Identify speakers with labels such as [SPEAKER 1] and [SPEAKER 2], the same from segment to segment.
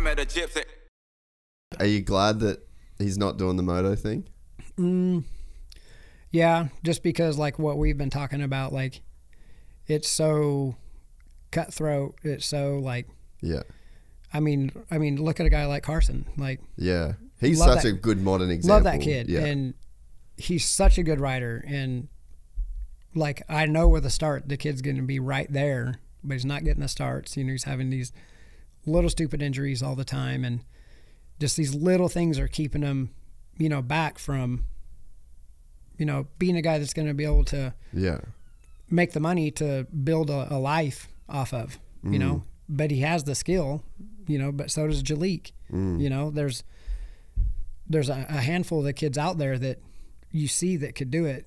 [SPEAKER 1] met a gypsy.
[SPEAKER 2] Are you glad that he's not doing the moto thing?
[SPEAKER 3] Yeah, just because like what we've been talking about, like it's so cutthroat. It's so like,
[SPEAKER 2] Yeah.
[SPEAKER 3] I mean, look at a guy like Carson. Like,
[SPEAKER 2] Yeah. He's
[SPEAKER 3] love
[SPEAKER 2] such
[SPEAKER 3] that-
[SPEAKER 2] a good modern example.
[SPEAKER 3] love that kid,
[SPEAKER 2] Yeah.
[SPEAKER 3] and he's such a good rider. And like, I know where the start, the kid's going to be right there, but he's not getting the starts. You know, he's having these little stupid injuries all the time, and just these little things are keeping him, you know, back from, you know, being a guy that's going to be able to
[SPEAKER 2] Yeah.
[SPEAKER 3] make the money to build a life off of, you know. But he has the skill, you know, but so does Jalik. You know, there's a handful of the kids out there that you see that could do it.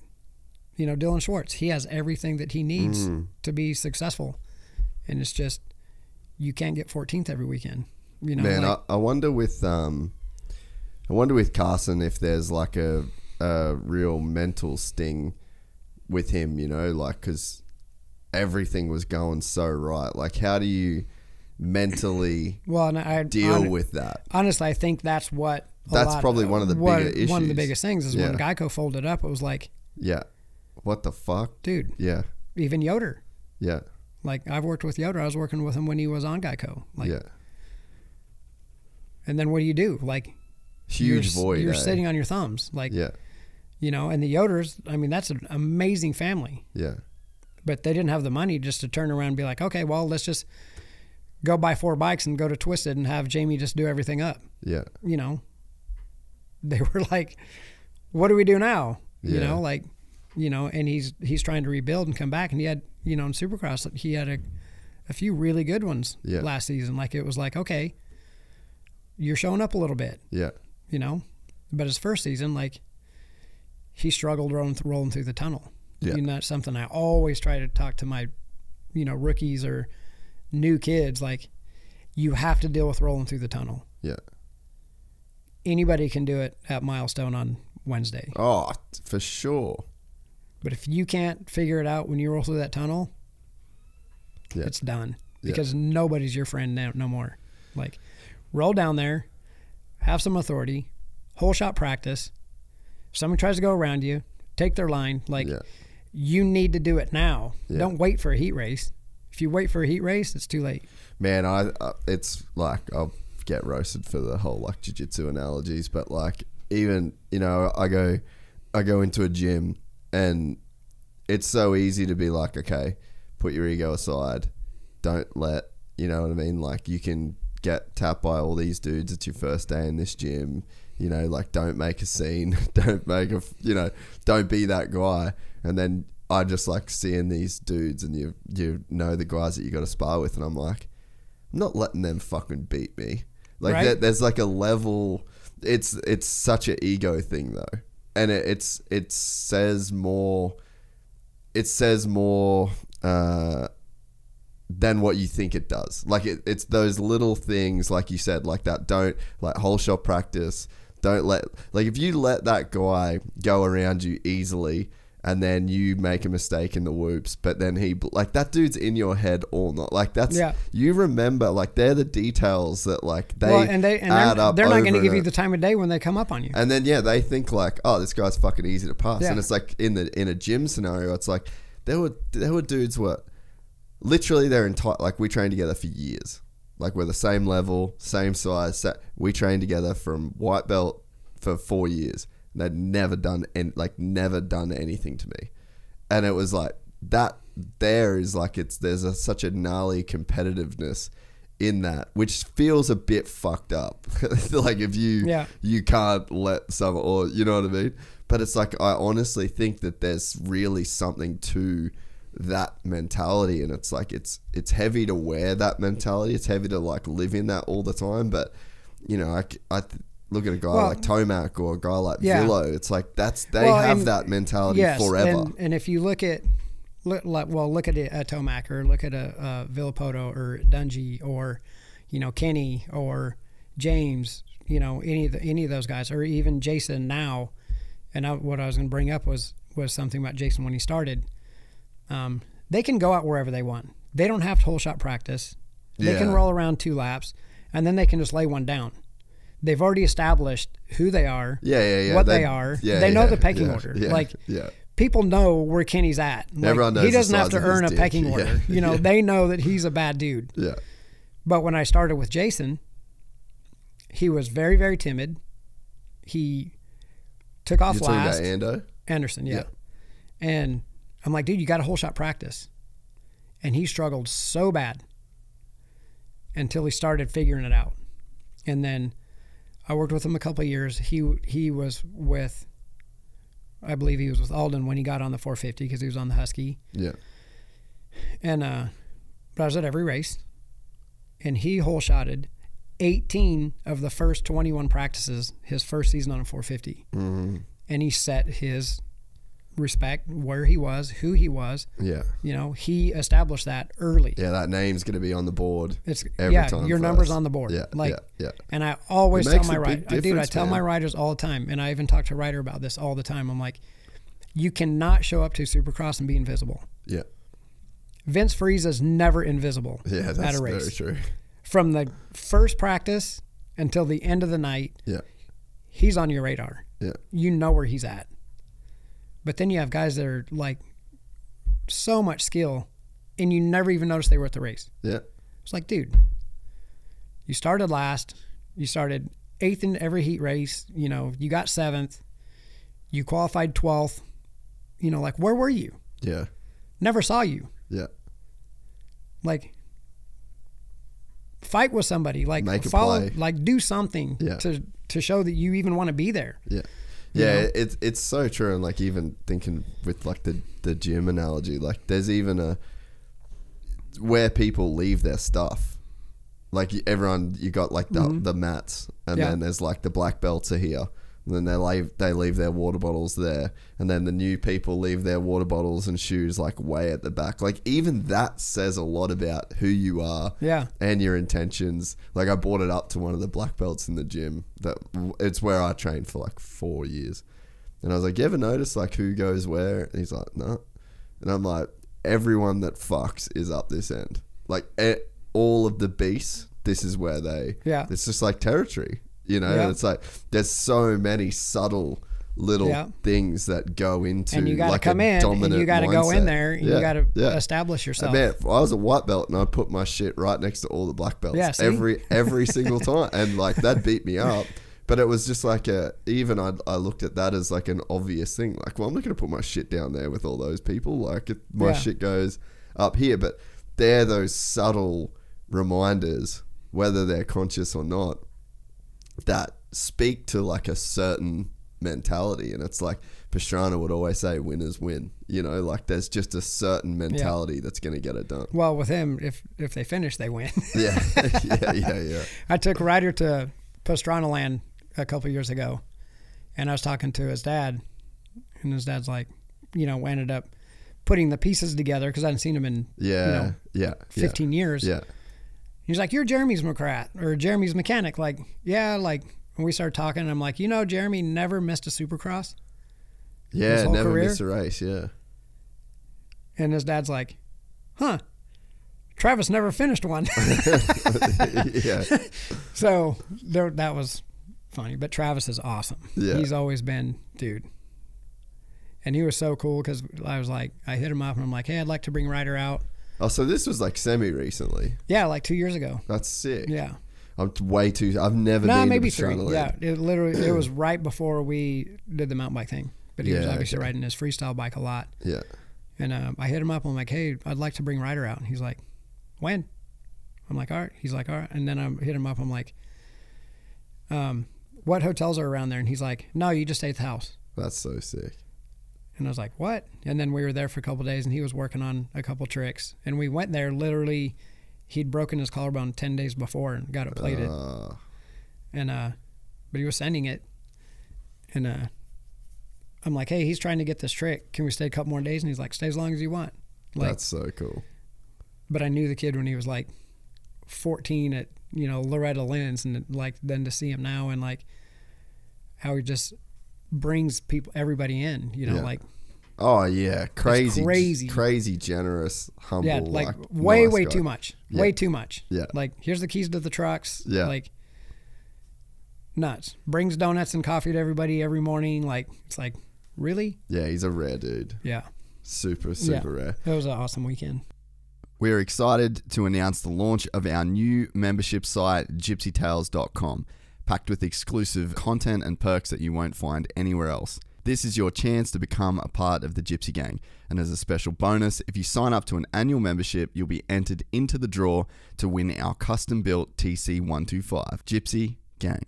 [SPEAKER 3] You know, Dylan Schwartz, he has everything that he needs to be successful. And it's just, you can't get 14th every weekend. You know,
[SPEAKER 2] Man,
[SPEAKER 3] like,
[SPEAKER 2] I wonder with Carson if there's like a real mental sting with him, you know, like, because everything was going so right. Like, how do you mentally
[SPEAKER 3] well, and I
[SPEAKER 2] deal with that?
[SPEAKER 3] Honestly, I think that's what
[SPEAKER 2] Probably one of the bigger issues.
[SPEAKER 3] One of the biggest things is when
[SPEAKER 2] Yeah.
[SPEAKER 3] Geico folded up, it was like,
[SPEAKER 2] Yeah. What the fuck?
[SPEAKER 3] dude,
[SPEAKER 2] Yeah.
[SPEAKER 3] even Yoder.
[SPEAKER 2] Yeah.
[SPEAKER 3] Like, I've worked with Yoder. I was working with him when he was on Geico. Like,
[SPEAKER 2] Yeah.
[SPEAKER 3] and then what do? Like,
[SPEAKER 2] Huge void.
[SPEAKER 3] You're
[SPEAKER 2] eh?
[SPEAKER 3] sitting on your thumbs. Like,
[SPEAKER 2] Yeah.
[SPEAKER 3] you know, and the Yoders, I mean, that's an amazing family.
[SPEAKER 2] Yeah.
[SPEAKER 3] But they didn't have the money just to turn around and be like, okay, well, let's just go buy 4 bikes and go to Twisted and have Jamie just do everything up.
[SPEAKER 2] Yeah.
[SPEAKER 3] You know, they were like, what do we do now? You
[SPEAKER 2] Yeah.
[SPEAKER 3] know, like, you know, and he's trying to rebuild and come back. And he had, you know, in Supercross, he had a few really good ones
[SPEAKER 2] Yeah.
[SPEAKER 3] last season. Like, it was like, okay, you're showing up a little bit,
[SPEAKER 2] Yeah.
[SPEAKER 3] you know. But his first season, like, he struggled rolling through the tunnel.
[SPEAKER 2] Yeah.
[SPEAKER 3] You know, that's something I always try to talk to my, you know, rookies or new kids. Like, you have to deal with rolling through the tunnel.
[SPEAKER 2] Yeah.
[SPEAKER 3] Anybody can do it at Milestone on Wednesday.
[SPEAKER 2] Oh, for sure.
[SPEAKER 3] But if you can't figure it out when you roll through that tunnel,
[SPEAKER 2] Yeah.
[SPEAKER 3] it's done.
[SPEAKER 2] Yeah.
[SPEAKER 3] Because nobody's your friend now, no more. Like, roll down there, have some authority, whole shot practice. If someone tries to go around you, take their line. Like,
[SPEAKER 2] Yeah.
[SPEAKER 3] you need to do it now.
[SPEAKER 2] Yeah.
[SPEAKER 3] Don't wait for a heat race. If you wait for a heat race, it's too late.
[SPEAKER 2] Man, it's like, I'll get roasted for the whole like jiu-jitsu analogies, but like, even, you know, I go into a gym and it's so easy to be like, okay, put your ego aside. Don't let, you know what I mean? Like, you can get tapped by all these dudes. It's your first day in this gym, you know, like, don't make a scene. Don't make don't be that guy. And then I just like seeing these dudes and you know the guys that you got to spar with, and I'm like, I'm not letting them fucking beat me. Like,
[SPEAKER 3] Right.
[SPEAKER 2] there's like a level. It's such an ego thing though, and it says more. It says more than what you think it does. Like, it's those little things, like you said, like that. Don't, like, whole shot practice. Don't let, like, if you let that guy go around you easily and then you make a mistake in the whoops, but then he, like, that dude's in your head all night. Like, that's,
[SPEAKER 3] Yeah.
[SPEAKER 2] you remember, like, they're the details that, like, they
[SPEAKER 3] they're
[SPEAKER 2] up.
[SPEAKER 3] not going to
[SPEAKER 2] over
[SPEAKER 3] give you
[SPEAKER 2] and-
[SPEAKER 3] the time of day when they come up on you.
[SPEAKER 2] and then, yeah, they think like, oh, this guy's fucking easy to pass.
[SPEAKER 3] Yeah.
[SPEAKER 2] And it's like in a gym scenario, it's like there were dudes literally their entire, like, we trained together for years. Like, we're the same level, same size. We trained together from white belt for 4 years. And they'd never done anything to me. And it was like that. There is like, there's such a gnarly competitiveness in that, which feels a bit fucked up. Like, if you can't let someone, or, you know what I mean? But it's like, I honestly think that there's really something to that mentality, and it's like, it's heavy to wear that mentality. It's heavy to like live in that all the time. But, you know, I look at a guy like Tomac or a guy like Villo. It's like, they have that mentality forever.
[SPEAKER 3] And if you look at a Tomac, or look at a Villapoto or Dungey, or, you know, Kenny or James, you know, any of those guys, or even Jason now. And what I was going to bring up was something about Jason when he started. They can go out wherever they want. They don't have to whole shot practice. They can roll around 2 laps. and then they can just lay one down. They've already established who they are, what they are. They know the pecking order. People know where Kenny's at. Like,
[SPEAKER 2] everyone knows
[SPEAKER 3] he doesn't have to
[SPEAKER 2] the size of
[SPEAKER 3] earn
[SPEAKER 2] his
[SPEAKER 3] a
[SPEAKER 2] dick.
[SPEAKER 3] pecking order. You know, they know that he's a bad dude.
[SPEAKER 2] Yeah.
[SPEAKER 3] But when I started with Jason, he was very, very timid. He took off
[SPEAKER 2] You're
[SPEAKER 3] last.
[SPEAKER 2] talking about Ando?
[SPEAKER 3] Anderson, yeah. And I'm like, dude, you got a whole shot practice. And he struggled so bad until he started figuring it out. And then I worked with him a couple of years. He was with, I believe he was with Alden when he got on the 450 because he was on the Husky.
[SPEAKER 2] Yeah.
[SPEAKER 3] And but I was at every race, and he hole shotted 18 of the first 21 practices his first season on a 450.
[SPEAKER 2] Mm-hmm.
[SPEAKER 3] And he set his respect where he was, who he was.
[SPEAKER 2] Yeah.
[SPEAKER 3] You know, he established that early.
[SPEAKER 2] Yeah, that name's going to be on the board.
[SPEAKER 3] It's
[SPEAKER 2] every time
[SPEAKER 3] your
[SPEAKER 2] for
[SPEAKER 3] number's
[SPEAKER 2] us.
[SPEAKER 3] on the board.
[SPEAKER 2] Yeah.
[SPEAKER 3] And I always
[SPEAKER 2] It
[SPEAKER 3] tell
[SPEAKER 2] makes
[SPEAKER 3] my
[SPEAKER 2] a
[SPEAKER 3] rider,
[SPEAKER 2] big
[SPEAKER 3] dude, I
[SPEAKER 2] difference,
[SPEAKER 3] tell
[SPEAKER 2] man.
[SPEAKER 3] my riders all the time, and I even talk to Ryder about this all the time. I'm like, you cannot show up to Supercross and be invisible.
[SPEAKER 2] Yeah.
[SPEAKER 3] Vince Frieza's never invisible
[SPEAKER 2] Yeah, that's
[SPEAKER 3] at a
[SPEAKER 2] very
[SPEAKER 3] race.
[SPEAKER 2] true.
[SPEAKER 3] From the first practice until the end of the night,
[SPEAKER 2] Yeah.
[SPEAKER 3] he's on your radar.
[SPEAKER 2] Yeah.
[SPEAKER 3] You know where he's at. But then you have guys that are like so much skill, and you never even notice they were at the race.
[SPEAKER 2] Yeah.
[SPEAKER 3] It's like, dude, you started last. You started 8th in every heat race. You know, you got 7th. You qualified 12th. You know, like, where were you?
[SPEAKER 2] Yeah.
[SPEAKER 3] Never saw you.
[SPEAKER 2] Yeah.
[SPEAKER 3] Like, fight with somebody. Like,
[SPEAKER 2] Make a
[SPEAKER 3] follow,
[SPEAKER 2] play.
[SPEAKER 3] like, do something to show that you even want to be there.
[SPEAKER 2] Yeah.
[SPEAKER 3] You
[SPEAKER 2] Yeah,
[SPEAKER 3] know?
[SPEAKER 2] it's so true. And like even thinking with like the gym analogy, like there's even where people leave their stuff. Like everyone, you got like the mats, and then there's like the black belts are here. And then they leave their water bottles there, and then the new people leave their water bottles and shoes like way at the back. Like even that says a lot about who you are, and your intentions. Like I brought it up to one of the black belts in the gym. That it's where I trained for like 4 years, and I was like, "You ever notice like who goes where?" And he's like, "No," and I'm like, "Everyone that fucks is up this end. Like all of the beasts. This is where they. It's just like territory." You know, and it's like there's so many subtle little things that go into
[SPEAKER 3] and you gotta
[SPEAKER 2] like
[SPEAKER 3] come
[SPEAKER 2] a
[SPEAKER 3] in
[SPEAKER 2] dominant
[SPEAKER 3] and you got to go in
[SPEAKER 2] mindset.
[SPEAKER 3] there and you got to establish yourself.
[SPEAKER 2] Man, I was a white belt and I put my shit right next to all the black belts every single time, and like that beat me up. But it was just like I looked at that as like an obvious thing. Like, well, I'm not going to put my shit down there with all those people. Like my shit goes up here. But they're those subtle reminders, whether they're conscious or not, that speak to like a certain mentality. And it's like Pastrana would always say, winners win. You know, like there's just a certain mentality that's going to get it done.
[SPEAKER 3] Well, with him, if they finish, they win.
[SPEAKER 2] Yeah.
[SPEAKER 3] I took Ryder to Pastrana Land a couple years ago, and I was talking to his dad, and his dad's like, you know, ended up putting the pieces together because I hadn't seen him in 15 years.
[SPEAKER 2] Yeah.
[SPEAKER 3] He's like, you're Jeremy's McCrat or Jeremy's mechanic. Like, yeah, like when we started talking, and I'm like, you know, Jeremy never missed a Supercross.
[SPEAKER 2] Yeah, never missed a race, yeah.
[SPEAKER 3] And his dad's like, huh, Travis never finished one.
[SPEAKER 2] Yeah.
[SPEAKER 3] So that was funny, but Travis is awesome.
[SPEAKER 2] Yeah.
[SPEAKER 3] He's always been, dude. And he was so cool because I was like, I hit him up and I'm like, hey, I'd like to bring Ryder out.
[SPEAKER 2] Oh, so this was like semi-recently?
[SPEAKER 3] Yeah, like 2 years ago.
[SPEAKER 2] That's sick.
[SPEAKER 3] Yeah.
[SPEAKER 2] I'm way too... I've never been
[SPEAKER 3] maybe
[SPEAKER 2] to
[SPEAKER 3] 3.
[SPEAKER 2] Pastrana Land.
[SPEAKER 3] Yeah, it was right before we did the mountain bike thing. But he was obviously riding his freestyle bike a lot.
[SPEAKER 2] Yeah.
[SPEAKER 3] And I hit him up. I'm like, hey, I'd like to bring Ryder out. And he's like, when? I'm like, all right. He's like, all right. And then I hit him up. I'm like, what hotels are around there? And he's like, no, you just stay at the house.
[SPEAKER 2] That's so sick.
[SPEAKER 3] And I was like, what? And then we were there for a couple of days, and he was working on a couple tricks. And we went there literally, he'd broken his collarbone 10 days before and got it plated. And but he was sending it. And I'm like, hey, he's trying to get this trick. Can we stay a couple more days? And he's like, stay as long as you want. Like,
[SPEAKER 2] that's so cool.
[SPEAKER 3] But I knew the kid when he was like 14 at, you know, Loretta Lynn's, and like then to see him now and like how he just brings everybody in, you know, like
[SPEAKER 2] Oh yeah,
[SPEAKER 3] crazy.
[SPEAKER 2] crazy generous, humble.
[SPEAKER 3] Yeah, like
[SPEAKER 2] nice
[SPEAKER 3] way
[SPEAKER 2] guy.
[SPEAKER 3] too much.
[SPEAKER 2] Yeah.
[SPEAKER 3] Way too much.
[SPEAKER 2] Yeah.
[SPEAKER 3] Like, here's the keys to the trucks.
[SPEAKER 2] Yeah.
[SPEAKER 3] Like, nuts. Brings donuts and coffee to everybody every morning. Like, it's like, really?
[SPEAKER 2] Yeah, he's a rare dude.
[SPEAKER 3] Yeah.
[SPEAKER 2] Super rare.
[SPEAKER 3] It was an awesome weekend.
[SPEAKER 2] We're excited to announce the launch of our new membership site, gypsytales.com, packed with exclusive content and perks that you won't find anywhere else. This is your chance to become a part of the Gypsy Gang. And as a special bonus, if you sign up to an annual membership, you'll be entered into the draw to win our custom-built TC125. Gypsy Gang.